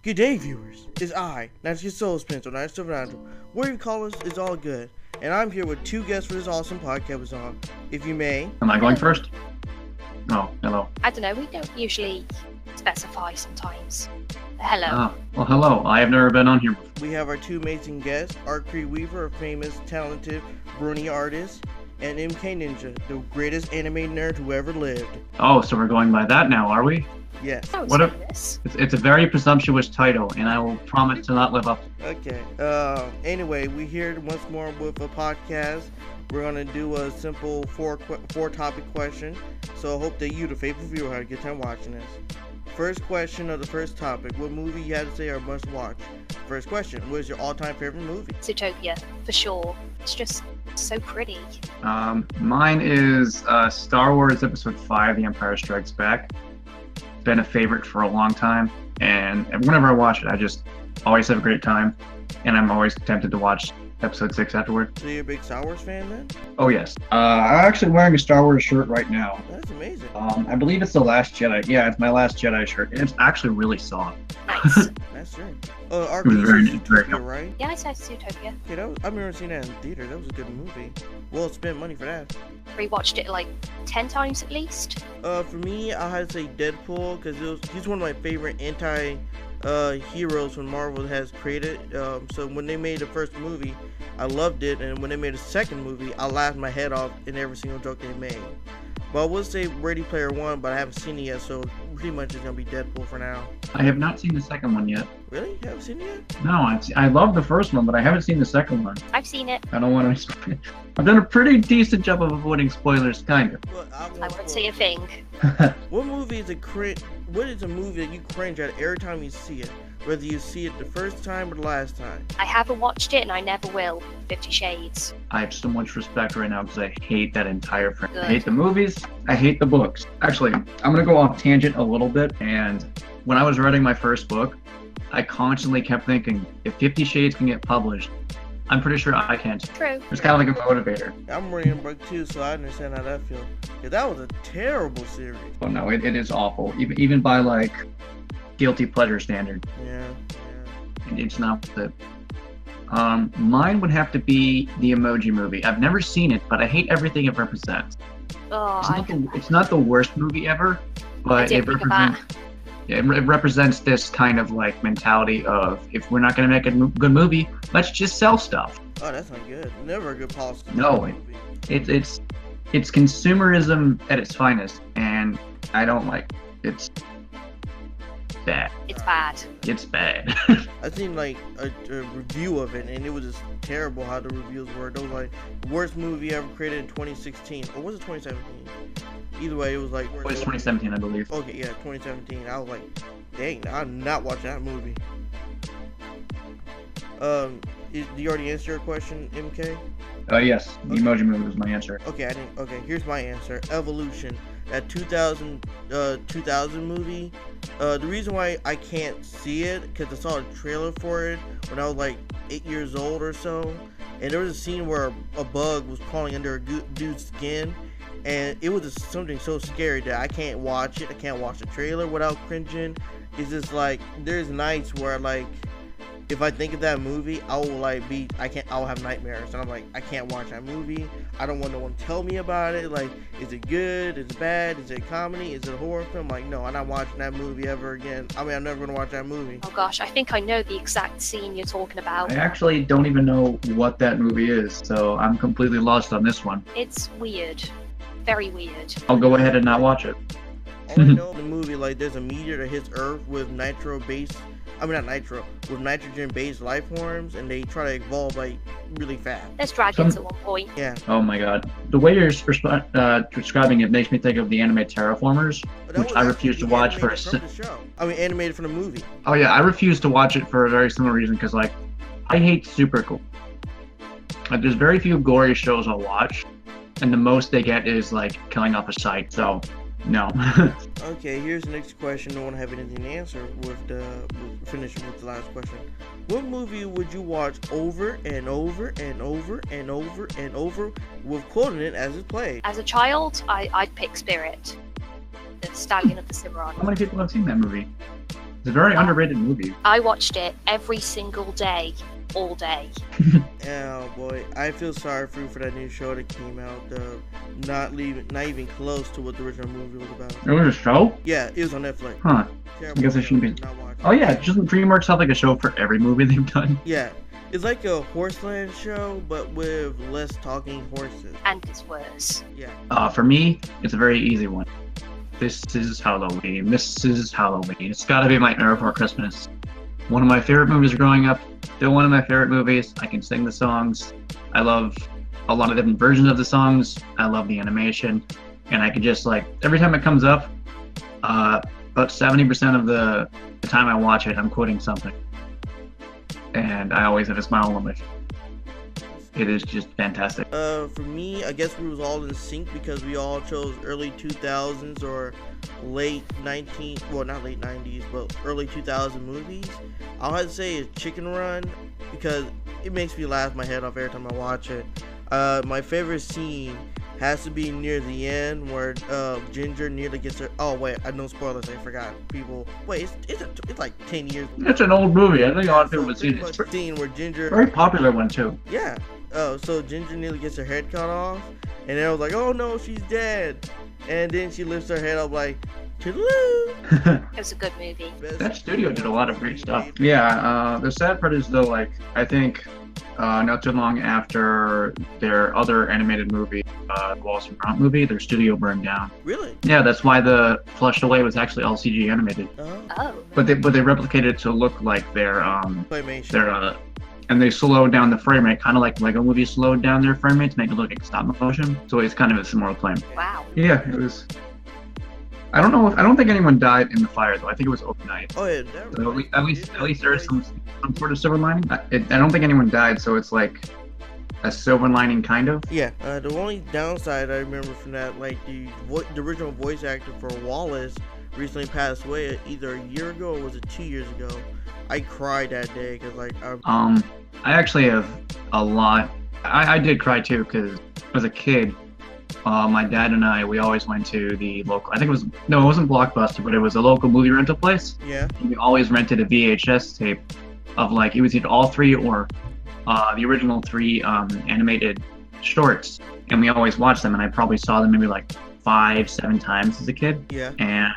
Good day, viewers. It's I, Nancy Soul Spence or NitroSilverNigel. Whatever you call us, it's all good. And I'm here with two guests for this awesome podcast on. If you may. Am I going first? Oh, hello. I don't know, we don't usually specify sometimes. Hello. Ah, well, hello. I have never been on here before. We have our two amazing guests, Acry Weaver, a famous, talented Brony artist, and TheMKNinja, the greatest anime nerd who ever lived. Oh, so we're going by that now, are we? Yes. What if it's a very presumptuous title, and I will promise to not live up to it. Okay. Anyway, we're here once more with a podcast. We're gonna do a simple four topic question. So I hope that you, the faithful viewer, had a good time watching this. First question of the first topic: what movie you had to say or must watch? First question: what is your all-time favorite movie? Zootopia, for sure. It's just so pretty. Mine is Star Wars Episode 5: The Empire Strikes Back. Been a favorite for a long time, and whenever I watch it, I just always have a great time, and I'm always tempted to watch Episode 6 afterward. So you're a big Star Wars fan then? Oh yes. I'm actually wearing a Star Wars shirt right now. That's amazing. I believe it's The Last Jedi. Yeah, it's my Last Jedi shirt, and it's actually really soft. Nice. That's true. It was very Zootopia, right? Yeah, I said Zootopia. Okay, I remember seeing that in theater. That was a good movie. Well spent money for that. Rewatched it like 10 times at least. For me, I had to say Deadpool because he's one of my favorite heroes when Marvel has created. So when they made the first movie, I loved it, and when they made the second movie, I laughed my head off in every single joke they made. But I would say Ready Player One, but I haven't seen it yet, so pretty much it's gonna be Deadpool for now. I have not seen the second one yet. Really? You haven't seen it yet? No, I love the first one, but I haven't seen the second one. I've seen it. I don't want to. I've done a pretty decent job of avoiding spoilers, kind of. Well, I won't say a thing. What movie is What is a movie that you cringe at every time you see it? Whether you see it the first time or the last time? I haven't watched it and I never will. 50 Shades. I have so much respect right now because I hate that entire franchise. Good. I hate the movies. I hate the books. Actually, I'm gonna go off tangent a little bit. And when I was writing my first book, I constantly kept thinking, if 50 Shades can get published, I'm pretty sure I can. True. It's kind of like a motivator. I'm reading a book too, so I understand how that feels. Yeah, that was a terrible series. Oh no, it is awful. Even by like guilty pleasure standard. Yeah. It's not worth it. Mine would have to be the Emoji Movie. I've never seen it, but I hate everything it represents. Oh, It's not the worst movie ever, but it represents this kind of like mentality of, if we're not going to make a good movie, let's just sell stuff. Oh, that's not good. Never a good policy. No, it's consumerism at its finest, and I don't like it. It's bad. it's bad. It's bad. I seen like a review of it, and it was just terrible how the reviews were. Those like worst movie ever created in 2016, or was it 2017? Either way, it was like. It was 2017, I believe. Okay, yeah, 2017. I was like, dang, I'm not watching that movie. Do you already answer your question, MK? Yes, the Emoji Movie was my answer. Okay, I didn't. Okay, here's my answer. Evolution, that 2000 movie. The reason why I can't see it because I saw a trailer for it when I was like 8 years old or so, and there was a scene where a bug was crawling under a dude's skin, and it was just something so scary that I can't watch it. I can't watch the trailer without cringing. It's just like there's nights where like, if I think of that movie, I will have nightmares, and I'm like, I can't watch that movie. I don't want no one to tell me about it. Like, is it good? Is it bad? Is it a comedy? Is it a horror film? Like, no, I'm not watching that movie ever again. I mean, I'm never gonna watch that movie. Oh gosh, I think I know the exact scene you're talking about. I actually don't even know what that movie is, so I'm completely lost on this one. It's weird. Very weird. I'll go ahead and not watch it. I only know in the movie, like, there's a meteor that hits Earth with nitrogen-based life forms, and they try to evolve like really fast. There's dragons at one point. Yeah. Oh my god. The way you're describing it makes me think of the anime Terraformers, which I refuse to watch for animated from the movie. Oh yeah, I refuse to watch it for a very similar reason, because like, I hate super cool. Like, there's very few gory shows I'll watch, and the most they get is like killing off a site, so no. Okay, here's the next question. No one have anything to answer finishing with the last question. What movie would you watch over and over and over and over and over with quoting it as it's played? As a child, I'd pick Spirit. The Stallion of the Cimarron. How many people have seen that movie? It's a very underrated movie. I watched it every single day, all day. Oh boy, I feel sorry for that new show that came out. Not even close to what the original movie was about. It was a show? Yeah, it was on Netflix. Huh. Terrible I guess I show, shouldn't be. not watching. Oh yeah, doesn't DreamWorks have like a show for every movie they've done? Yeah, it's like a Horseland show, but with less talking horses. And it's worse. Yeah. For me, it's a very easy one. This is Halloween. This is Halloween. It's gotta be Nightmare Before Christmas. One of my favorite movies growing up. Still one of my favorite movies. I can sing the songs. I love a lot of different versions of the songs. I love the animation. And I could just like, every time it comes up, about 70% of the time I watch it, I'm quoting something. And I always have a smile on my face. It is just fantastic. For me, I guess we was all in sync because we all chose early 2000s or late 19, well not late 90s, but early 2000 movies. I'll have to say it's Chicken Run because it makes me laugh my head off every time I watch it. My favorite scene has to be near the end where Ginger nearly gets her. Oh wait, I know spoilers. I forgot. People, wait, it's like 10 years. It's an old movie. I think a lot of people have seen it. It's a Scene where Ginger. very popular one too. Yeah. So Ginger nearly gets her head cut off, and then I was like, oh no, she's dead. And then she lifts her head up like, toodaloo. It was a good movie. That studio did a lot of great stuff. Yeah, the sad part is though, like, I think not too long after their other animated movie, Wallace and Gromit movie, their studio burned down. Really? Yeah, that's why the Flushed Away was actually all CG animated. Oh. But they replicated it to look like their Claymation. and they slowed down the frame rate, kind of like Lego movies slowed down their frame rate to make it look like stop motion. So it's kind of a similar claim. Wow. Yeah, it was. I don't think anyone died in the fire though. I think it was overnight. Oh yeah. So at least there is some sort of silver lining. I don't think anyone died, so it's like a silver lining kind of. Yeah. The only downside I remember from that, like the original voice actor for Wallace recently passed away either a year ago or was it 2 years ago. I cried that day because like I actually have a lot. I did cry too because as a kid, my dad and we always went to the local. I think it wasn't Blockbuster, but it was a local movie rental place. Yeah. And we always rented a VHS tape of like it was either all three or the original three animated shorts, and we always watched them. And I probably saw them maybe like 5-7 times as a kid. Yeah. And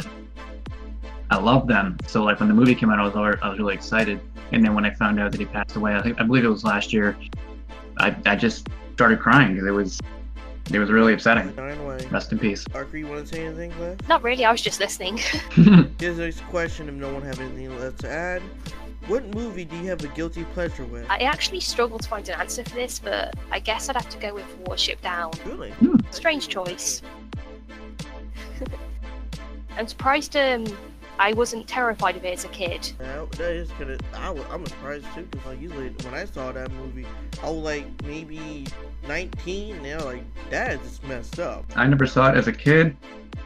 I loved them. So like when the movie came out, I was really excited. And then when I found out that he passed away, I believe it was last year, I just started crying because it was really upsetting. Rest in peace. Acry, you want to say anything left? Not really, I was just listening. Here's the next question if no one have anything left to add. What movie do you have a guilty pleasure with? I actually struggled to find an answer for this, but I guess I'd have to go with Warship Down. Really? Strange choice. I'm surprised I wasn't terrified of it as a kid. Yeah, that is kind of. I'm surprised too, because like usually when I saw that movie, I was like maybe 19, and I was like, that is just messed up. I never saw it as a kid,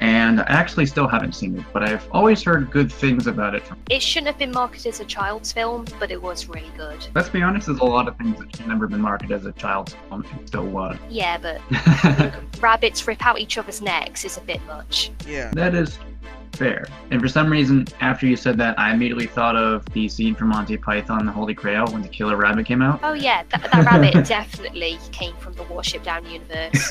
and I actually still haven't seen it, but I've always heard good things about it. It shouldn't have been marketed as a child's film, but it was really good. Let's be honest, there's a lot of things that should never been marketed as a child's film. It still was. Yeah, but rabbits rip out each other's necks is a bit much. Yeah. That is fair. And for some reason, after you said that, I immediately thought of the scene from Monty Python, The Holy Grail, when the killer rabbit came out. Oh yeah, that rabbit definitely came from the Warship Down universe.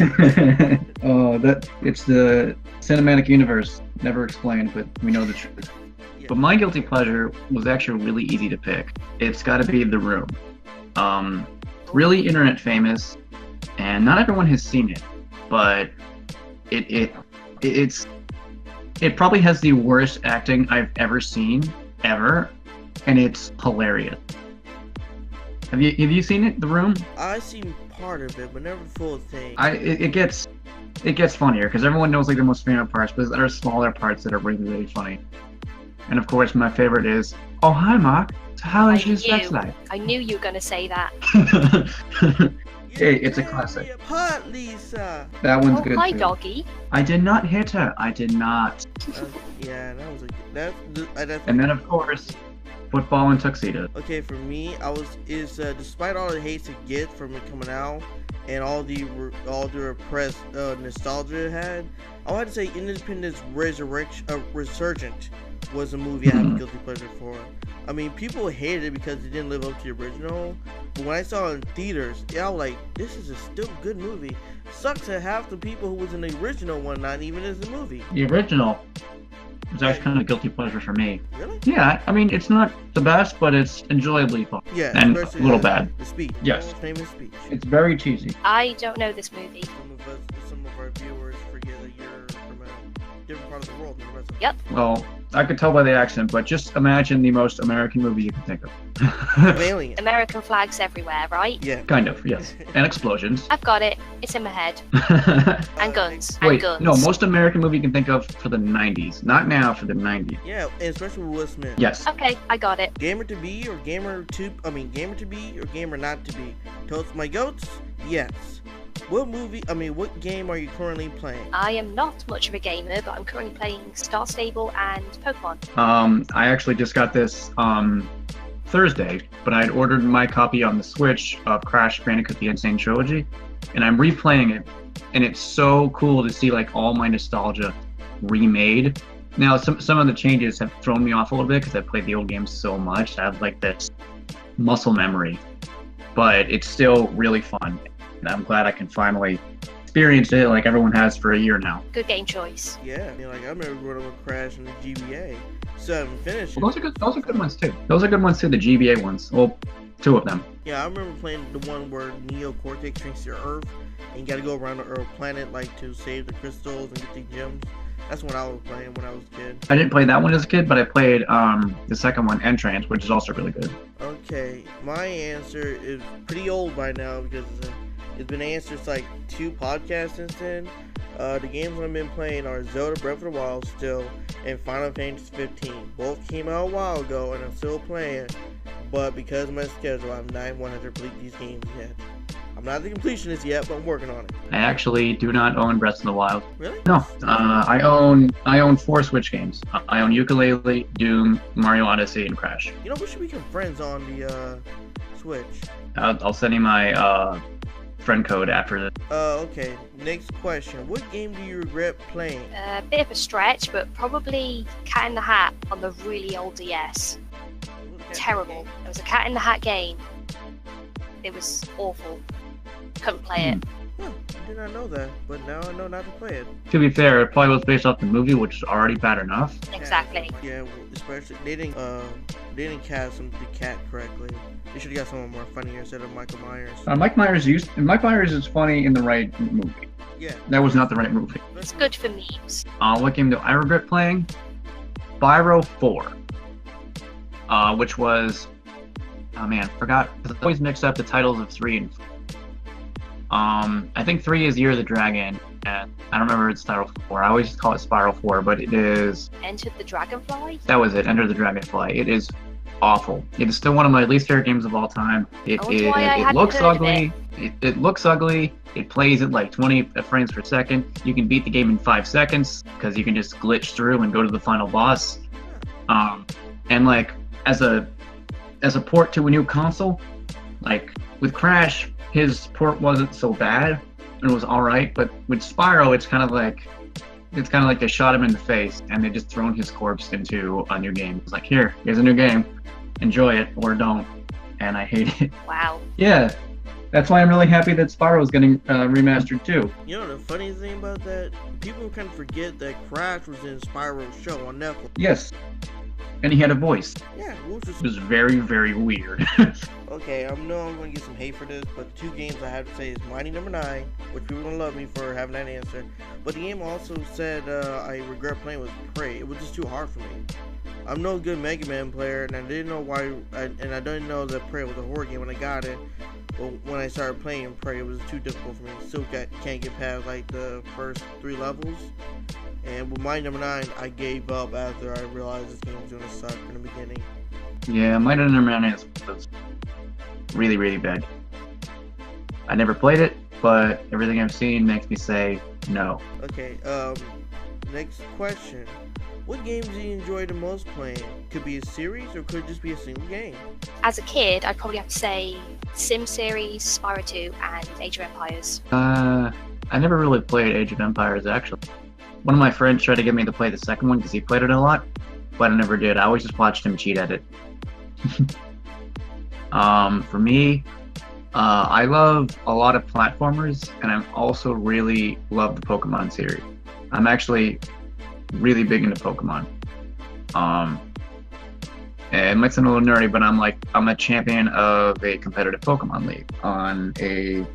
It's the cinematic universe. Never explained, but we know the truth. Yeah. But my guilty pleasure was actually really easy to pick. It's got to be The Room. Really internet famous, and not everyone has seen it, but it probably has the worst acting I've ever seen, ever, and it's hilarious. Have you seen it, The Room? I seen part of it, but never the full thing. It gets funnier because everyone knows like the most famous parts, but there are smaller parts that are really, really funny. And of course, my favorite is, "Oh hi, Mark. So how is your sex life?" I knew you were gonna say that. Hey, it's a classic. Hot Lisa. That one's good Hi, too. doggy. I did not hit her. I did not. Yeah, that was that's. And then of course, Football and Tuxedo. Okay, for me, despite all the hate it gets from it coming out and all the repressed nostalgia it had, I would have to say Independence Resurgent was a movie I have a guilty pleasure for. I mean, people hated it because it didn't live up to the original. But when I saw it in theaters, I was like, this is a still good movie. Sucks that half the people who was in the original one not even in the movie. The original was actually kind of a guilty pleasure for me. Really? Yeah, I mean, it's not the best, but it's enjoyably fun. Yeah, and a especially little bad. The speech. Yes. Famous speech. It's very cheesy. I don't know this movie. Some of our viewers forget that you're from a different part of the world than the rest of us. Yep. Well, I could tell by the accent, but just imagine the most American movie you can think of. Alien. American flags everywhere, right? Yeah. Kind of, yes. And explosions. I've got it. It's in my head. And guns. Wait, and guns. no, most American movie you can think of for the 90s. Not now, for the 90s. Yeah, and especially with Will Smith. Yes. Okay, I got it. Gamer to be or gamer to be or gamer not to be. Toast my goats? Yes. What game are you currently playing? I am not much of a gamer, but I'm currently playing Star Stable and Pokemon. I actually just got this Thursday, but I had ordered my copy on the Switch of Crash Bandicoot: The Insane Trilogy, and I'm replaying it, and it's so cool to see like all my nostalgia remade. Now, some of the changes have thrown me off a little bit because I played the old games so much. I have like this muscle memory, but it's still really fun. And I'm glad I can finally experience it like everyone has for a year now. Good game choice. Yeah, I remember growing up with Crash and the GBA. So I haven't finished it. Well, those are good ones too. Those are good ones too, the GBA ones. Well, two of them. Yeah, I remember playing the one where Neo Cortex shrinks to Earth and you gotta go around the Earth planet like to save the crystals and get the gems. That's what I was playing when I was a kid. I didn't play that one as a kid, but I played the second one, Entrance, which is also really good. Okay, my answer is pretty old by now because it's been answered like 2 podcasts since then. The games I've been playing are Zelda Breath of the Wild still and Final Fantasy 15. Both came out a while ago and I'm still playing, but because of my schedule, I'm not 100% complete these games yet. I'm not the completionist yet, but I'm working on it. I actually do not own Breath of the Wild. Really? No, I own 4 Switch games. I own Yooka-Laylee, Doom, Mario Odyssey, and Crash. You know, we should become friends on the Switch. I'll send you my friend code after this. Okay. Next question. What game do you regret playing? A bit of a stretch, but probably Cat in the Hat on the really old DS. Terrible. It was a Cat in the Hat game. It was awful. Couldn't play it. Huh, I did not know that, but now I know not to play it. To be fair, it probably was based off the movie, which is already bad enough. Exactly. Yeah, especially they didn't cast the cat correctly. They should have got someone more funnier instead of Michael Myers. Mike Myers is funny in the right movie. Yeah. That was not the right movie. It's good for memes. What game do I regret playing? Spyro 4. Which was... Oh man, forgot. I always mix up the titles of 3 and 4. I think 3 is Year of the Dragon, and I don't remember it's Spyro 4. I always just call it Spyro 4, but it is... Enter the Dragonfly? That was it, Enter the Dragonfly. It is awful. It is still one of my least favorite games of all time. It looks ugly. It looks ugly. It plays at like 20 frames per second. You can beat the game in 5 seconds because you can just glitch through and go to the final boss. And like as a port to a new console, like with Crash, his port wasn't so bad. It was all right, but with Spyro, it's kind of like they shot him in the face and they just thrown his corpse into a new game. It's like, here's a new game, enjoy it or don't. And I hate it. Wow. Yeah, that's why I'm really happy that Spyro is getting remastered too. You know the funny thing about that? People kind of forget that Crash was in Spyro's show on Netflix. Yes. And he had a voice. Yeah, it was very, very weird. Okay, I know I'm going to get some hate for this, but the 2 games I have to say is Mighty Number 9, which people are going to love me for having that answer. But the game also said I regret playing with Prey. It was just too hard for me. I'm no good Mega Man player, and I didn't know why, I didn't know that Prey was a horror game when I got it. But when I started playing Prey, it was too difficult for me. Still can't get past like the first 3 levels. And with Mighty Number 9, I gave up after I realized this game was going to suck in the beginning. Yeah, Mighty Number 9 was really, really bad. I never played it, but everything I've seen makes me say no. Okay, next question. What games do you enjoy the most playing? Could be a series or could it just be a single game? As a kid, I'd probably have to say Sim series, Spyro 2, and Age of Empires. I never really played Age of Empires, actually. One of my friends tried to get me to play the second one because he played it a lot, but I never did. I always just watched him cheat at it. For me, I love a lot of platformers, and I also really love the Pokemon series. I'm actually really big into Pokemon. And it might sound a little nerdy, but I'm a champion of a competitive Pokemon league on a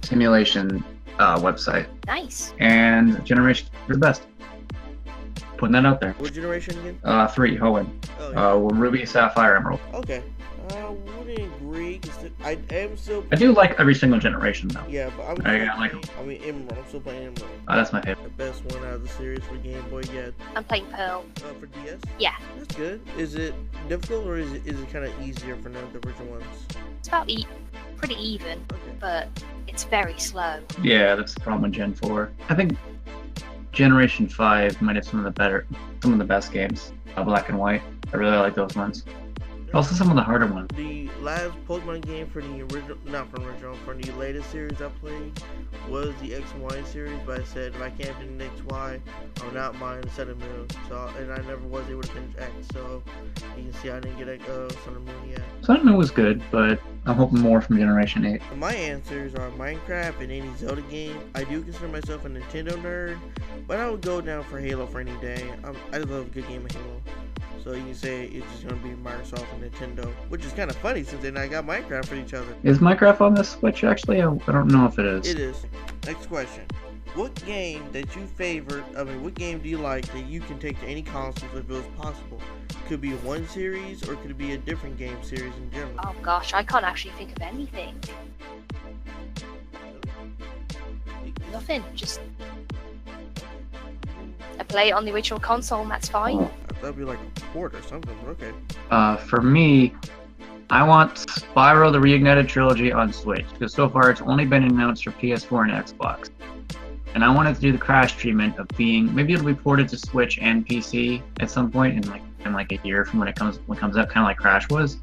simulation website. Nice. And Generation is the best. Putting that out there. What generation again? 3, Hoenn. Oh, yeah. Ruby, Sapphire, Emerald. Okay. I wouldn't agree, because I am still... I do like every single generation, though. Yeah, but I'm Emerald. I'm still playing Emerald. That's my favorite. The best one out of the series for Game Boy yet. I'm playing Pearl. For DS? Yeah. That's good. Is it difficult, or is it kind of easier for the original ones? It's about pretty even, Okay. but it's very slow. Yeah, that's the problem with Gen 4. I think Generation 5 might have some of the best games. Black and White. I really like those ones. Also some of the harder ones. The last Pokemon game for the for the latest series I played was the X and Y series, but I said if I can't finish X, Y, I'll not mind Sun and Moon. So, and I never was able to finish X, so you can see I didn't get Sun and Moon yet. Sun and Moon was good, but I'm hoping more from Generation 8. My answers are Minecraft and any Zelda game. I do consider myself a Nintendo nerd, but I would go down for Halo for any day. I love a good game of Halo. So you can say it's just going to be Microsoft and Nintendo, which is kind of funny since they not got Minecraft for each other. Is Minecraft on the Switch, actually? I don't know if it is. It is. Next question. What game that you favorite, what game do you like that you can take to any consoles if it was possible? Could be one series, or could it be a different game series in general? Oh gosh, I can't actually think of anything. Nothing, just... I play it on the original console and that's fine. That'd be like a port or something, but okay. For me, I want Spyro the Reignited Trilogy on Switch, because so far it's only been announced for PS4 and Xbox. And I wanted to do the Crash treatment of being, maybe it'll be ported to Switch and PC at some point in like a year from when it comes out, kind of like Crash was.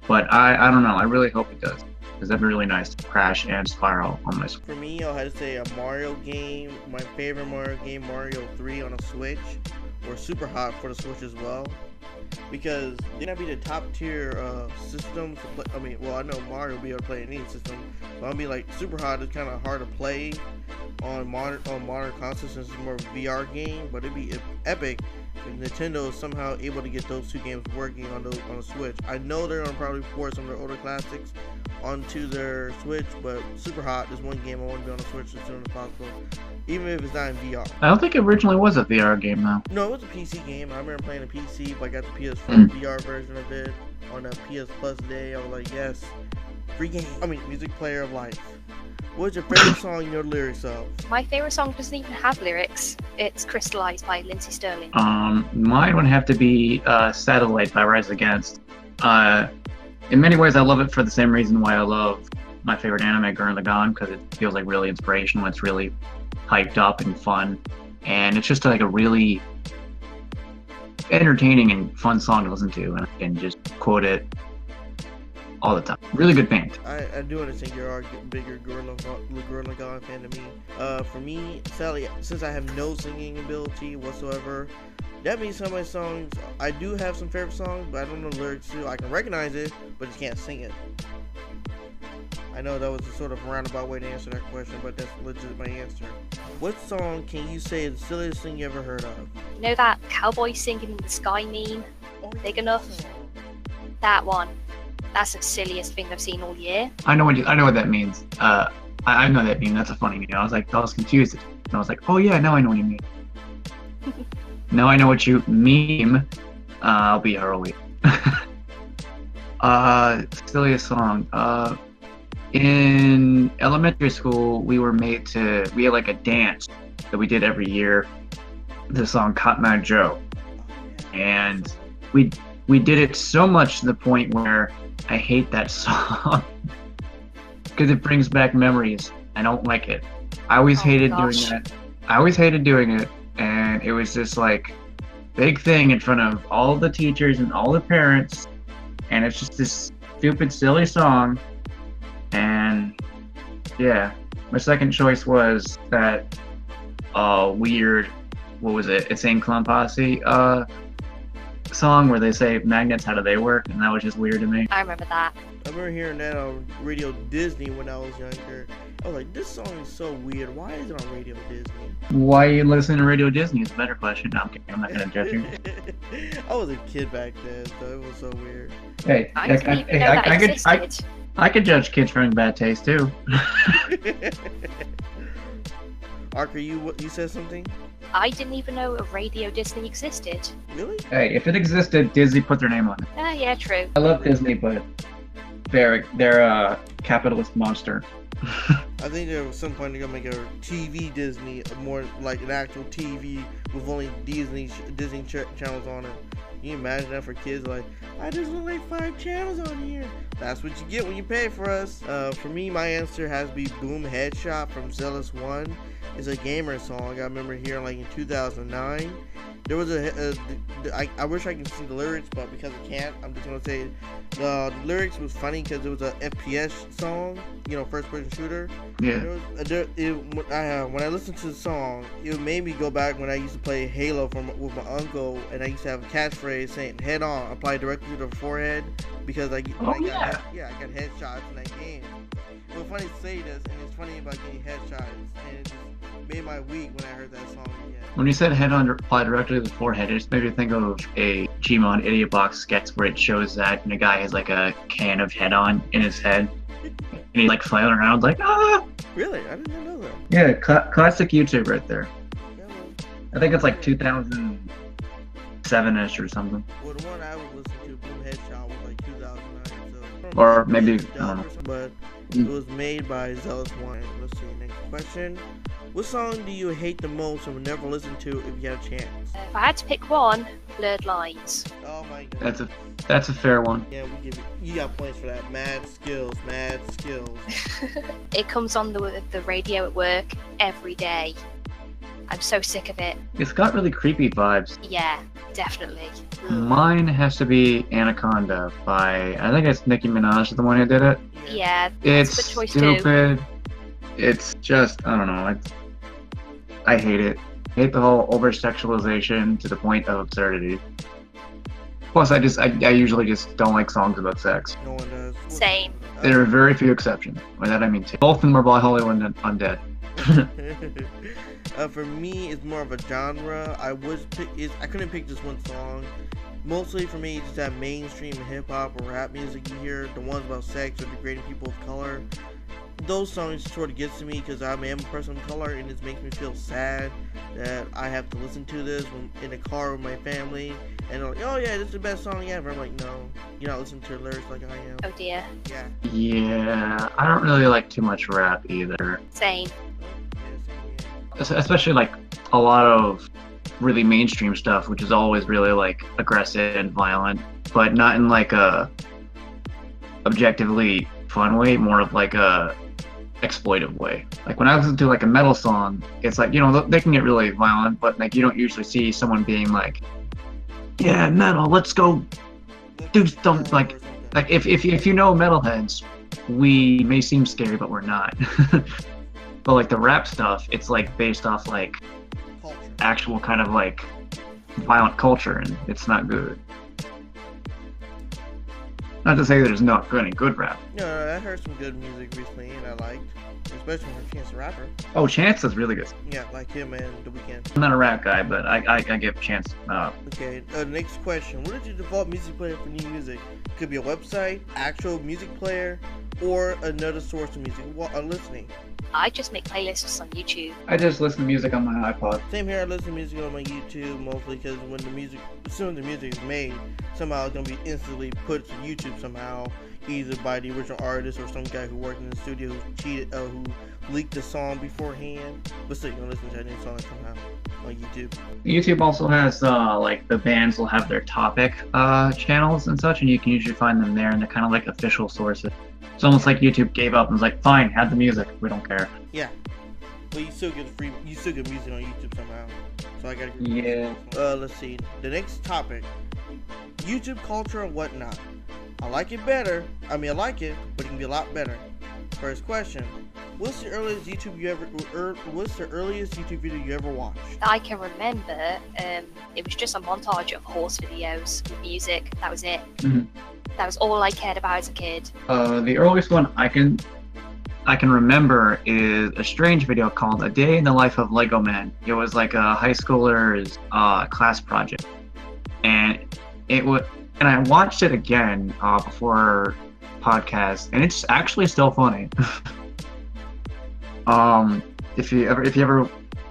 But I don't know, I really hope it does, because that'd be really nice to Crash and Spyro on my Switch. For me, I'll have to say a Mario game. My favorite Mario game, Mario 3 on a Switch, or Super Hot for the Switch as well, because they're gonna be the top tier systems to play. I know Mario will be able to play any system, but I'll be like Super Hot is kind of hard to play on modern consoles since it's more of a VR game, but it'd be epic if Nintendo is somehow able to get those two games working on the Switch. I know they're gonna probably port some of their older classics onto their Switch, but Super Hot is one game I want to be on the Switch as soon as possible, even if it's not in VR. I don't think it originally was a VR game, though. No, it was a PC game. I remember playing a PC, but I got the PS4 VR version of it on a PS Plus day. I was like, yes, free game. Music player of life. What's your favorite song and your lyrics of? My favorite song doesn't even have lyrics. It's Crystallized by Lindsey Sterling. Mine would have to be Satellite by Rise Against. In many ways, I love it for the same reason why I love my favorite anime, Gurren Lagann, because it feels like really inspirational. It's really hyped up and fun, and it's just like a really entertaining and fun song to listen to, and I can just quote it all the time. Really good band. I do understand you're a bigger Gurren Lagann fan than me. For me, sadly, since I have no singing ability whatsoever, that means some of my songs, I do have some favorite songs, but I don't know the lyrics to. I can recognize it, but just can't sing it. I know that was a sort of roundabout way to answer that question, but that's legit my answer. What song can you say is the silliest thing you ever heard of? You know that cowboy singing in the sky meme? Big enough? That one. That's the silliest thing I've seen all year. I know what that means. I know that meme. That's a funny meme. I was confused, and I was like, oh yeah, now I know what you mean. Now I know what you meme. I'll be Harley. Silliest song. In elementary school, we had like a dance that we did every year. The song Cotton Eye Joe, and we did it so much to the point where I hate that song because it brings back memories. I don't like it. I always hated doing it, and it was just like big thing in front of all the teachers and all the parents, and it's just this stupid, silly song. And yeah, my second choice was that weird, what was it? Insane Clown Posse song where they say magnets, how do they work? And that was just weird to me. I remember that. I remember hearing that on Radio Disney when I was younger. I was like, this song is so weird. Why is it on Radio Disney? Why are you listening to Radio Disney is a better question. No, I'm kidding. I'm not going to judge you. I was a kid back then, so it was so weird. Hey, I didn't even know that existed. I could judge kids for having bad taste, too. Archer, you said something? I didn't even know a Radio Disney existed. Really? Hey, if it existed, Disney put their name on it. Yeah, true. I love Disney, but they're a capitalist monster. I think there was some point they're gonna make a TV Disney, more like an actual TV with only Disney channels on it. Can you imagine that for kids? Like, I just want like 5 channels on here. That's what you get when you pay for us. For me, my answer has to be Boom Headshot from Zealous One. It's a gamer song. I remember hearing like in 2009. There was I wish I could see the lyrics, but because I can't, I'm just gonna say the lyrics was funny because it was a FPS song, you know, first-person shooter. Yeah. When I listened to the song, it made me go back when I used to play Halo with my uncle, and I used to have a catchphrase saying "head on," apply directly to the forehead, because I got headshots in that game. It was funny to say this, and it's funny about getting headshots, and it just made my week when I heard that song again. When you said head on apply directly to the forehead, it just made me think of a Gmon Idiot Box sketch where it shows that and a guy has like a can of head on in his head, and he's like flailing around like, ah! Really? I didn't know that. Yeah, classic YouTube right there. Yeah, well, I think it's like 2007-ish or something. well, the one I was listening to, Boom Headshot, was like 2009. So, Or maybe, I don't know. But it was made by Zealous One. Let's see, next question. What song do you hate the most and would never listen to if you had a chance? If I had to pick one, Blurred Lines. Oh my god. That's a fair one. Yeah, we give you got points for that. Mad skills. It comes on the radio at work every day. I'm so sick of it. It's got really creepy vibes. Yeah, definitely. Mine has to be Anaconda by, I think it's Nicki Minaj, the one who did it. Yeah, that's It's a good choice stupid. too. It's just, I don't know. I hate it. I hate the whole over-sexualization to the point of absurdity. Plus, I usually just don't like songs about sex. No one does. Same. There are very few exceptions. By that I mean two. Both of them are by Hollywood Undead. For me, it's more of a genre. I couldn't pick just one song. Mostly for me, it's just that mainstream hip hop or rap music you hear, the ones about sex or degrading people of color. Those songs sort of gets to me because I am a person of color, and it makes me feel sad that I have to listen to this when in the car with my family, and they're like, "Oh yeah, this is the best song ever." I'm like, "No, you're not listening to the lyrics like I am." Oh dear. Yeah. Yeah, I don't really like too much rap either. Same. Especially like a lot of really mainstream stuff, which is always really like aggressive and violent, but not in like a objectively fun way, more of like a exploitive way. Like when I listen to like a metal song, it's like, you know, they can get really violent, but like you don't usually see someone being like, yeah, metal, let's go do something. Like if you know metalheads, we may seem scary, but we're not. But like the rap stuff, it's like based off like actual kind of like violent culture, and it's not good. Not to say there's not any good rap. No, I heard some good music recently, and I liked, especially from Chance the Rapper. Oh, Chance is really good. Yeah, like him and The Weeknd. I'm not a rap guy, but I give Chance. Okay, next question. What is your default music player for new music? Could be a website, actual music player, or another source of music listening. I just make playlists on YouTube. I just listen to music on my iPod. Same here. I listen to music on my YouTube mostly because as soon as the music is made, somehow it's gonna be instantly put to YouTube somehow, either by the original artist or some guy who worked in the studio who cheated, who leaked the song beforehand. But still, you're gonna listen to that new song somehow on YouTube. YouTube also has like the bands will have their topic channels and such, and you can usually find them there, and they're kind of like official sources. It's almost like YouTube gave up and was like, fine, have the music, we don't care. Yeah, but you still get music on YouTube somehow. So I gotta agree. Yeah. Let's see. The next topic: YouTube culture and whatnot. I like it better. I like it, but it can be a lot better. First question: What's the earliest YouTube you ever? What's the earliest YouTube video you ever watched? I can remember. It was just a montage of horse videos with music. That was it. Mhm. That was all I cared about as a kid. The earliest one I can remember is a strange video called "A Day in the Life of Lego Man." It was like a high schooler's class project, and I watched it again before podcast, and it's actually still funny. If you ever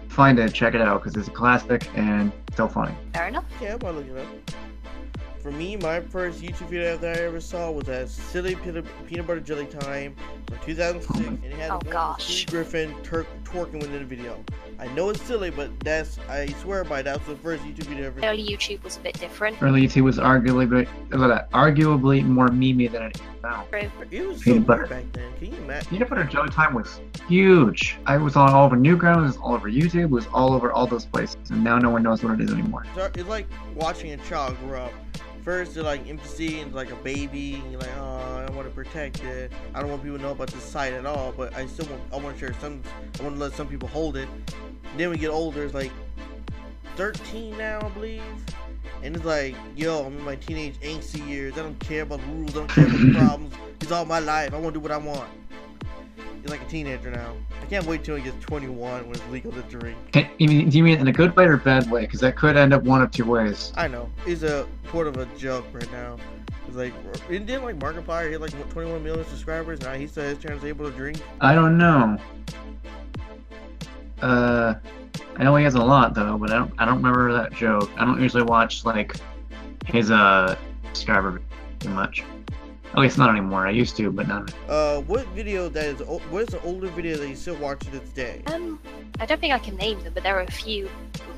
find it, check it out because it's a classic and still funny. Fair enough. Yeah, I'm gonna look it up. For me, my first YouTube video that I ever saw was that silly peanut butter jelly time from 2006, and it had gosh. Griffin twerking within the video. I know it's silly, but I swear by that's the first YouTube video ever. Early YouTube was a bit different. Early YouTube was arguably more memey than it is now. True. It was so Peanut butter. weird back then. Can you imagine? Peanut butter jelly time was huge. I was on all over Newgrounds, it was all over YouTube, it was all over all those places, and now no one knows what it is anymore. It's like watching a child grow up. First, they're like infancy and like a baby, and you're like, oh, I want to protect it. I don't want people to know about this site at all, but I want to share some. I want to let some people hold it. Then we get older, it's like 13 now, I believe, and it's like, yo, I'm in my teenage angsty years. I don't care about the rules. I don't care about the problems. It's all my life. I want to do what I want. You're like a teenager now. I can't wait till he gets 21 when it's legal to drink. Do you mean in a good way or bad way? Because that could end up one of two ways. I know. It's a sort of a joke right now. It's like, it didn't like Markiplier hit like 21 million subscribers. Now he says his channel's able to drink. I don't know. I know he has a lot though, but I don't remember that joke. I don't usually watch like his subscriber too much. At least not anymore. I used to, but not. What is the older video that you still watch to this day? I don't think I can name them, but there are a few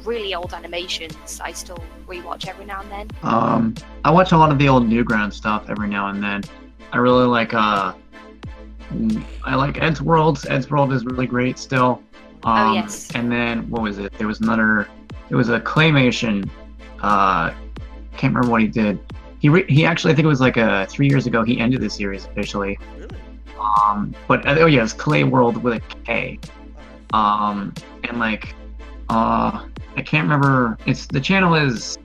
really old animations I still rewatch every now and then. I watch a lot of the old Newgrounds stuff every now and then. I really like I like Ed's Worlds. Ed's World is really great still. Oh yes. And then what was it? There was a claymation. Can't remember what he did. He actually, I think it was like 3 years ago, he ended the series officially. Really? But oh yeah, it's Clay World with a K. And like, I can't remember. The channel is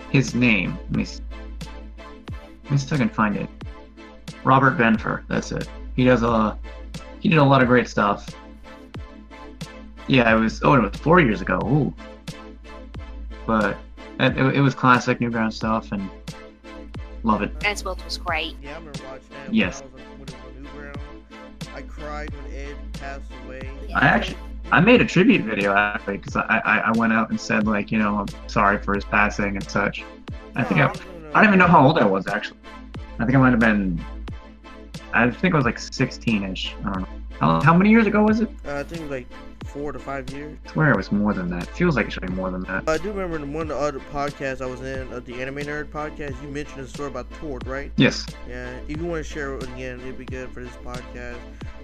his name. Let me see if I can find it. Robert Benfer. That's it. He did a lot of great stuff. Yeah, it was 4 years ago. Ooh. But it was classic Newground stuff and. Love it. Ed's World was great. Yeah, I remember watching that yes. when it was on Newground. I cried when Ed passed away. Yeah. I made a tribute video actually because I went out and said like, I'm sorry for his passing and such. I don't even know how old I was actually. I think I might have been. I think I was like 16ish. I don't know. How many years ago was it? I think it was like 4 to 5 years. I swear it was more than that. It feels like it should be more than that. I do remember in one of the other podcasts I was in, the Anime Nerd podcast, you mentioned a story about Tord, right? Yes. Yeah, if you want to share it again, it'd be good for this podcast.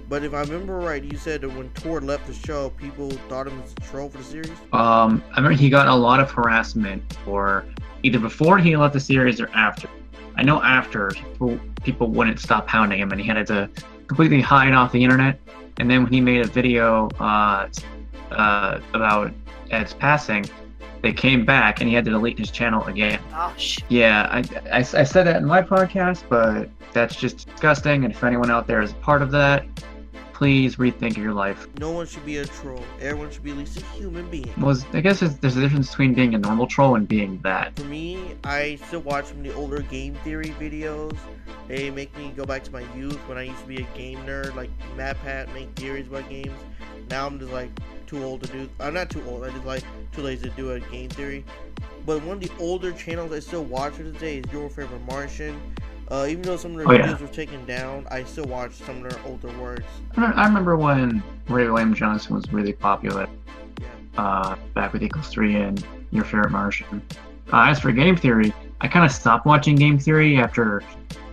But if I remember right, you said that when Tord left the show, people thought him as a troll for the series? I remember he got a lot of harassment for either before he left the series or after. I know after, people wouldn't stop hounding him and he had to completely hide off the internet. And then when he made a video about Ed's passing, they came back and he had to delete his channel again. Gosh. Yeah, I said that in my podcast, but that's just disgusting. And if anyone out there is a part of that, please rethink your life. No one should be a troll. Everyone should be at least a human being. Well, I guess there's a difference between being a normal troll and being that. For me, I still watch some of the older game theory videos. They make me go back to my youth when I used to be a game nerd, like MatPat, make theories about games. Now I'm just like too old to do. I'm not too old. I just like too lazy to do a game theory. But one of the older channels I still watch to this day is Your Favorite Martian. Even though some of their videos were taken down, I still watch some of their older works. I remember when Ray William Johnson was really popular. Yeah. Back with Equals 3 and Your Favorite Martian. As for game theory, I kind of stopped watching game theory after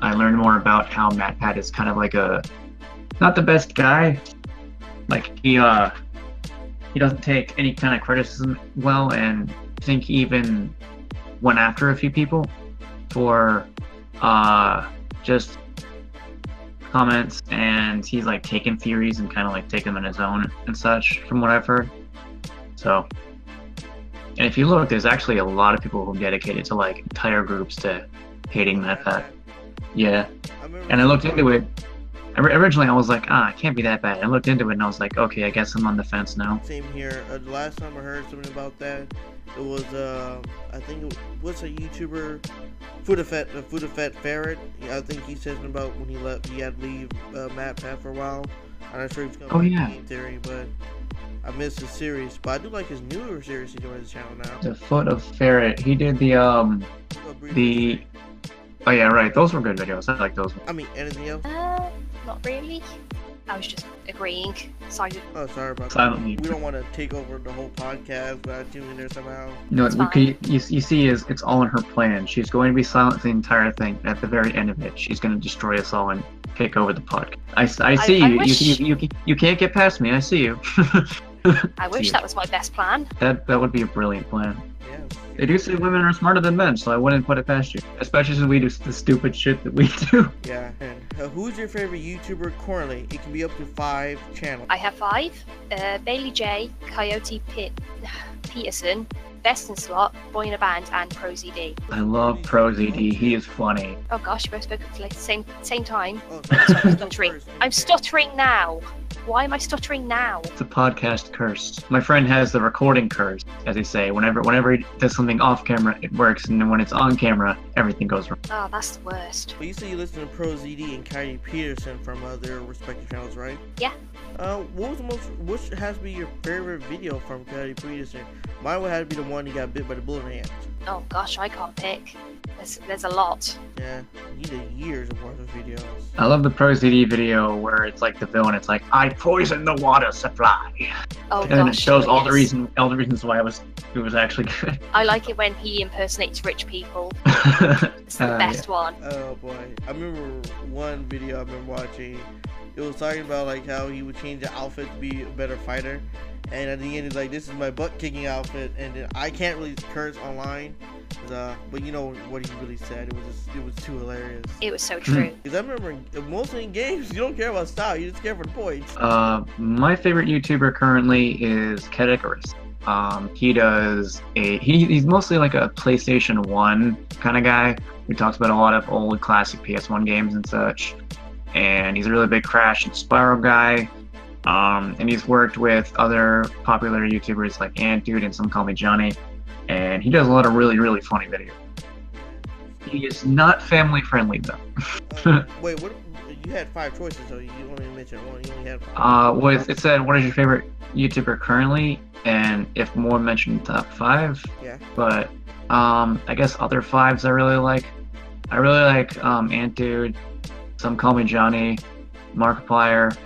I learned more about how MatPat is kind of like not the best guy. Like he doesn't take any kind of criticism well, and I think he even went after a few people for just comments and and he's like taken theories and kind of like taken them on his own and such, from what I've heard. So, and if you look, there's actually a lot of people who dedicated to like entire groups to hating MatPat. Yeah, and I looked into it. Originally, I was like, it can't be that bad. I looked into it and I was like, okay, I guess I'm on the fence now. Same here. The last time I heard something about that, it was I think what's a YouTuber, Food Ferret. I think he said something about when he left, he had to leave MatPat for a while. I'm not sure if it's coming back to Game Theory, but I missed his series. But I do like his newer series he's doing on his channel now. The Foot of Ferret. He did the Oh yeah, right. Those were good videos. I like those. I mean, anything else? Not really. I was just agreeing. Sorry. Oh, sorry about Silently. that. We don't want to take over the whole podcast, but I tuned in there somehow. No, you see, it's all in her plan. She's going to be silent the entire thing. At the very end of it, she's going to destroy us all and take over the podcast. I see you. You can't get past me. I see you. I wish that was my best plan. That would be a brilliant plan. Yeah. They do say women are smarter than men, so I wouldn't put it past you. Especially since we do the stupid shit that we do. Yeah. And who's your favorite YouTuber currently? It can be up to 5 channels. I have 5. Bailey J, Coyote Peterson, Best in Slot, Boy in a Band, and ProZD. I love ProZD. He is funny. Oh gosh, you both spoke at the same time. Oh, I'm stuttering. I'm stuttering now. Why am I stuttering now? It's a podcast curse. My friend has the recording curse, as they say. Whenever he does something off camera, it works, and then when it's on camera, everything goes wrong. Oh, that's the worst. Well, you say you listen to ProZD and Coyote Peterson from their respective channels, right? Yeah. Which has to be your favorite video from Coyote Peterson? Mine would have to be the one he got bit by the bullet ants. Oh gosh, I can't pick. There's a lot. Yeah, he did years of worth of videos. I love the ProZD video where it's like the villain. It's like, I poisoned the water supply. Oh and gosh. then it shows all the yes. reasons why it was actually good. I like it when he impersonates rich people. It's the best one. Oh boy, I remember one video I've been watching. It was talking about like how he would change the outfit to be a better fighter, and at the end he's like, "This is my butt kicking outfit," and then I can't really curse online, but you know what he really said. It was too hilarious. It was so true. Because I remember mostly in games you don't care about style, you just care for the points. My favorite YouTuber currently is Kedicarus. He's mostly like a PlayStation 1 kind of guy who talks about a lot of old classic PS1 games and such. And he's a really big Crash and Spyro guy. And he's worked with other popular YouTubers like Dude and Some Call Me Johnny. And he does a lot of really, really funny videos. He is not family friendly though. Wait, what? You had 5 choices, so you only mentioned one. You only had 5. It said, what is your favorite YouTuber currently? And if more mentioned top 5. Yeah. But I guess other 5s I really like. I really like Dude, Some Call Me Johnny, Markiplier,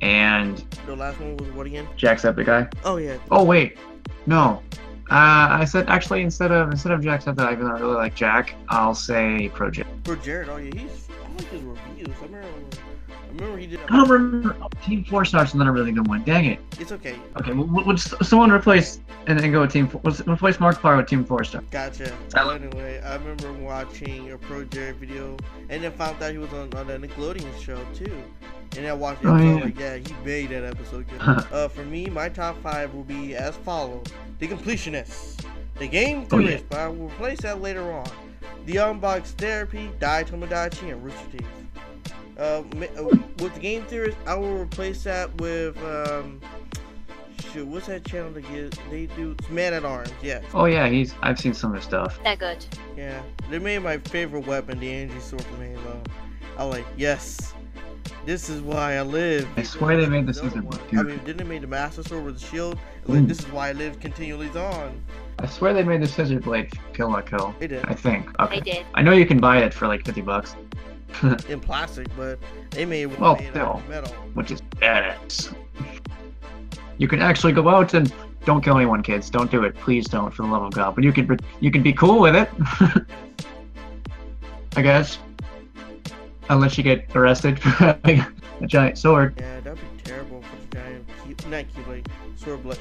and The last one was what again? Jacksepticeye. Oh yeah. Oh wait, no. I said actually instead of Jacksepticeye, I really like Jack. I'll say ProJared. For Jared, oh yeah, I like his reviews. I remember he did. I don't remember. Team 4 Star's another really good one. Dang it. It's okay. Okay, would someone replace and then go with Team 4? Replace Markiplier with Team 4 Star. Gotcha. So anyway, I remember watching a ProJared video, and then found out he was on the Nickelodeon show too. And I watched it, like, yeah, he made that episode good. For me, my top 5 will be as follows: The Completionists, The Game Theorist, but I will replace that later on. The Unbox Therapy, Dai Tomodachi, and Rooster Teeth. With The Game Theorist, I will replace that with what's that channel they do? It's Man at Arms, yes. Oh yeah, I've seen some of his stuff. They're good. Yeah, they made my favorite weapon, the energy sword from Halo. I was like, yes. This is why I live. I swear they made the scissor blade. I mean, didn't they make the Master Sword with the shield? Like, this is why I live continually on. I swear they made the scissor blade kill like hell. They did. I think. Okay. They did. I know you can buy it for like $50. In plastic, but they made well, made still, metal. which is badass. You can actually go out and don't kill anyone, kids. Don't do it. Please don't, for the love of God. But you can be cool with it. I guess. Unless you get arrested for having a giant sword. Yeah, that'd be terrible for the giant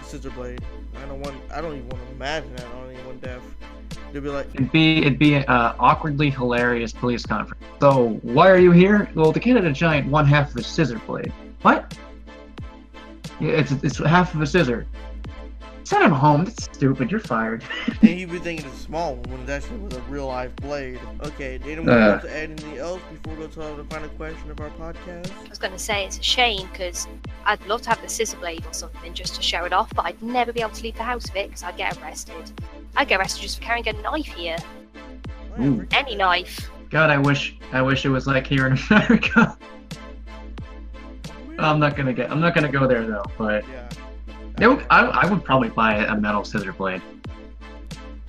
scissor blade. I don't even want to imagine that on anyone deaf. They'll be like, It'd be an awkwardly hilarious police conference. So, why are you here? Well, the kid had a giant one half of a scissor blade. What? Yeah, it's half of a scissor. Send him home. That's stupid. You're fired. and he'd be thinking it's a small one when it actually was a real life blade. Okay, Dana, want to add anything else before we go to the final question of our podcast? I was going to say it's a shame because I'd love to have the scissor blade or something just to show it off, but I'd never be able to leave the house with it because I'd get arrested. I'd get arrested just for carrying a knife here. Ooh. Any knife. God, I wish it was like here in America. I'm not gonna go there though, but Yeah. I would probably buy a metal scissor blade.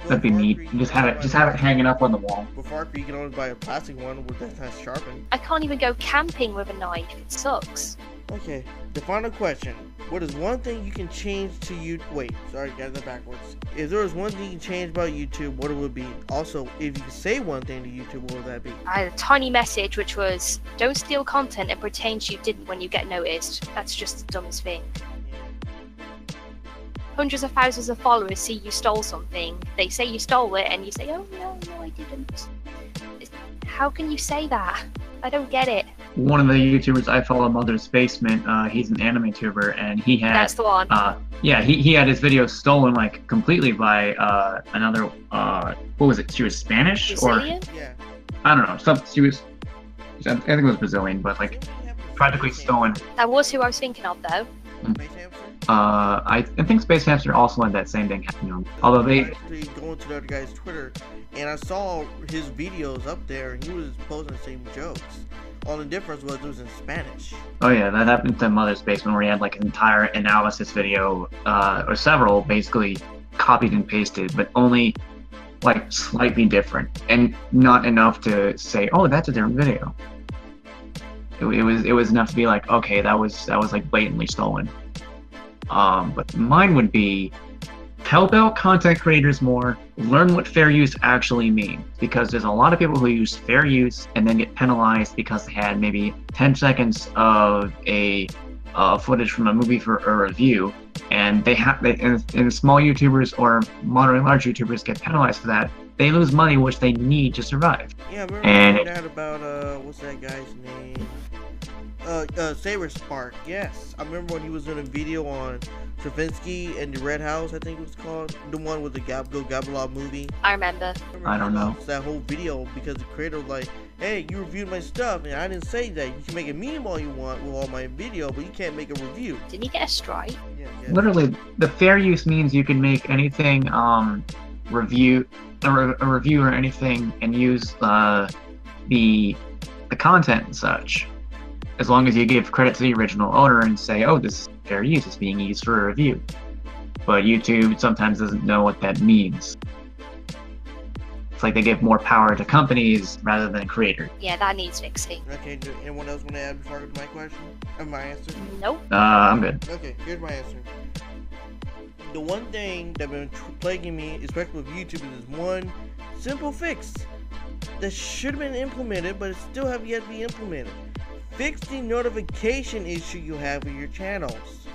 That'd be neat. Just have it hanging up on the wall. Before you can always buy a plastic one with that nice sharpened. I can't even go camping with a knife. It sucks. Okay, the final question. What is one thing you can change to you? Wait, sorry, got that backwards. If there was one thing you can change about YouTube, what it would be? Also, if you could say one thing to YouTube, what would that be? I had a tiny message which was, don't steal content and pretend you didn't when you get noticed. That's just the dumbest thing. Hundreds of thousands of followers see you stole something. They say you stole it and you say, oh no, I didn't. How can you say that? I don't get it. One of the YouTubers I follow, Mother's Basement, he's an anime tuber, and he had That's the one. Yeah, he had his video stolen like completely by another what was it? She was Spanish Brazilian? Yeah. or I don't know. She was I think it was Brazilian, but like practically stolen. That was who I was thinking of though. Space Hamster? I think Space Hamster also had that same thing happen. Although I they actually going to the other guy's Twitter, and I saw his videos up there, and he was posting the same jokes. All the difference was it was in Spanish. Oh yeah, that happened to Mother's Basement where he had like an entire analysis video, or several basically copied and pasted, but only like slightly different and not enough to say, oh, that's a different video. It was enough to be like, okay, that was like blatantly stolen. But mine would be help out content creators more, learn what fair use actually means, because there's a lot of people who use fair use and then get penalized because they had maybe 10 seconds of a footage from a movie for a review, and and small YouTubers or moderately large YouTubers get penalized for that. They lose money which they need to survive. Yeah, I remember that about what's that guy's name? Saber Spark. Yes, I remember when he was in a video on Stravinsky and the Red House, I think it was called, the one with the Go Gabalog movie. I remember. I don't know. That whole video because the creator was like, hey, you reviewed my stuff and I didn't say that. You can make a meme all you want with all my video, but you can't make a review. Didn't he get a strike? Yeah. Literally, the fair use means you can make anything a review or anything and use the content and such, as long as you give credit to the original owner and say, oh, this is fair use, it's being used for a review. But YouTube sometimes doesn't know what that means. It's like they give more power to companies rather than creators. Yeah, that needs fixing. Okay, do anyone else want to add before I go to my question? My answer? Nope. I'm good. Okay, here's my answer. The one thing that's been plaguing me, especially with YouTube, is one simple fix that should have been implemented, but it still have yet to be implemented. Fix the notification issue you have with your channels.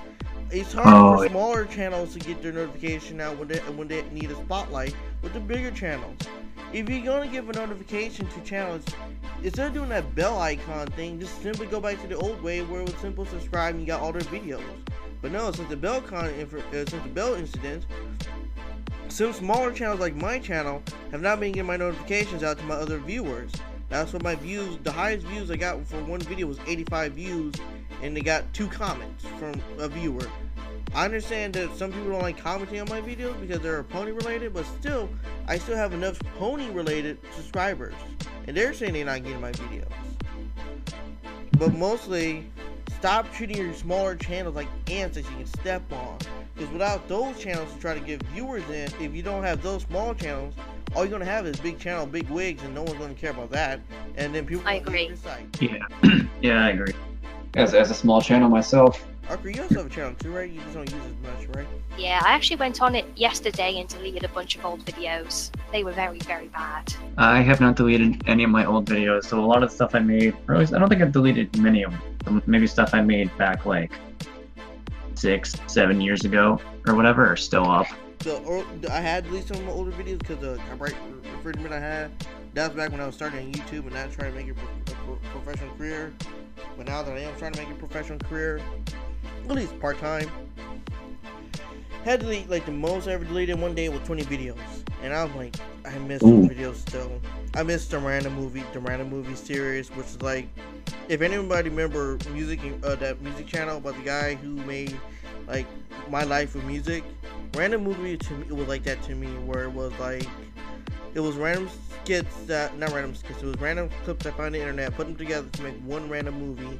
It's hard for smaller channels to get their notification out when they need a spotlight with the bigger channels. If you're gonna give a notification to channels, instead of doing that bell icon thing, just simply go back to the old way where it was simple subscribe and you got all their videos. But no, since the bell incident, some smaller channels like my channel have not been getting my notifications out to my other viewers. That's what my views, the highest views I got for one video was 85 views, and they got 2 comments from a viewer. I understand that some people don't like commenting on my videos because they're pony related, but still, I still have enough pony related subscribers, and they're saying they're not getting my videos. But mostly, stop treating your smaller channels like ants that you can step on, because without those channels to try to get viewers in, if you don't have those small channels, all you're gonna have is big channel, big wigs, and no one's gonna care about that. And then people. I agree. Yeah, yeah, I agree. As a small channel myself. Acry, you also have a channel too, right? You just don't use it as much, right? Yeah, I actually went on it yesterday and deleted a bunch of old videos. They were very, very bad. I have not deleted any of my old videos, so a lot of the stuff I made, or at least I don't think I've deleted many of them. Maybe stuff I made back like 6-7 years ago or whatever are still up. I had deleted some of my older videos because the copyright infringement I had. That was back when I was starting on YouTube and not trying to make it a professional career. But now that I am trying to make it a professional career, at least part time, had to delete like the most I ever deleted in one day was 20 videos, and I was like, I miss those videos still. I miss the random movie series, which is like, if anybody remember music, that music channel about the guy who made like My Life with Music, random movie to me, it was like that to me, where it was like, it was random skits that, not random skits, it was random clips I found on the internet, put them together to make one random movie.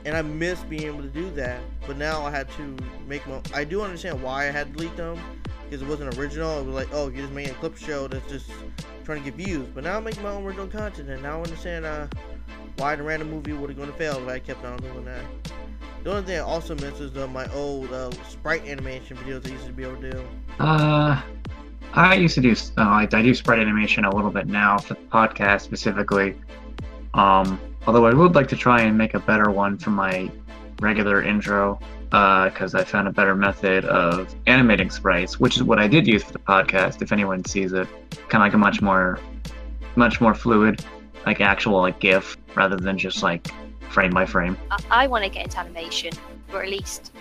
And I miss being able to do that, but now I had to make my. I do understand why I had to delete them, because it wasn't original. It was like, oh, you're just making a clip show that's just trying to get views. But now I'm making my own original content, and now I understand why the random movie would have gonna fail if I kept on doing that. The only thing I also miss is my old sprite animation videos I used to be able to do. I used to do. I do sprite animation a little bit now for the podcast specifically. Although I would like to try and make a better one for my regular intro, because I found a better method of animating sprites, which is what I did use for the podcast. If anyone sees it, kind of like a much more fluid, like actual like GIF rather than just like frame by frame. I want to get into animation, or at least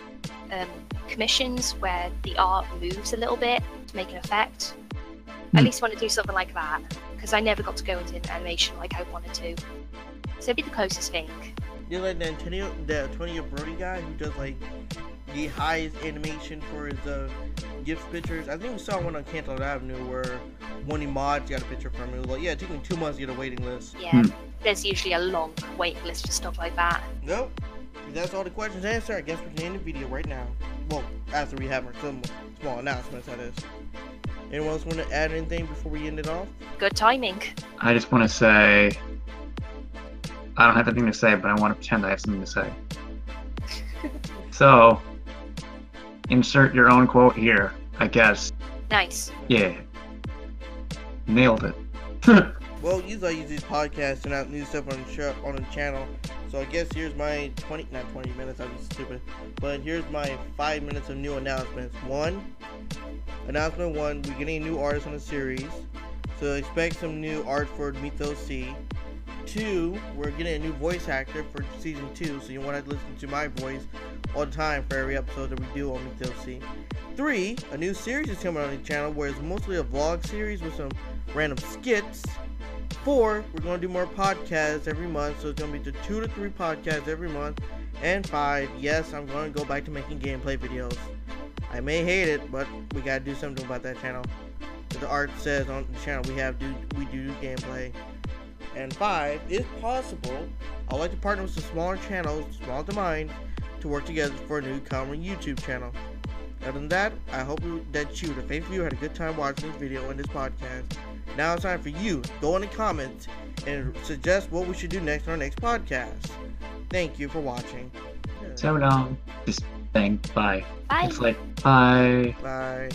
commissions where the art moves a little bit to make an effect. I at least want to do something like that, because I never got to go into animation like I wanted to. So it'd be the closest thing. You're like the Antonio Brody guy who does like the highest animation for his GIF pictures. I think we saw one on Cantaloupe Avenue where one of the mods got a picture from him. It was like, yeah, it took me 2 months to get a waiting list. Yeah, there's usually a long waiting list for stuff like that. Nope. If that's all the questions answered, I guess we can end the video right now. Well, after we have our small announcements, that is. Anyone else want to add anything before we end it off? Good timing. I just want to say, I don't have anything to say, but I want to pretend I have something to say. So, insert your own quote here, I guess. Nice. Yeah. Nailed it. Well, usually I use these podcasts and out new stuff on the channel. So I guess here's my 20 minutes, I'm just stupid. But here's my 5 minutes of new announcements. Announcement 1, we're getting a new artist on the series. So expect some new art for Meet the OC. 2, we're getting a new voice actor for season 2, so you want to listen to my voice all the time for every episode that we do on Meet the OC. 3, a new series is coming on the channel where it's mostly a vlog series with some random skits. 4, we're going to do more podcasts every month, so it's going to be 2 to 3 podcasts every month. And 5, yes, I'm going to go back to making gameplay videos. I may hate it, but we got to do something about that channel. The art says on the channel we do gameplay. And 5, if possible, I'd like to partner with some smaller channels, smaller than mine, to work together for a new common YouTube channel. Other than that, I hope that you, the faithful viewer, had a good time watching this video and this podcast. Now it's time for you to go in the comments and suggest what we should do next on our next podcast. Thank you for watching. So long. Just saying bye. Bye. It's like bye. Bye.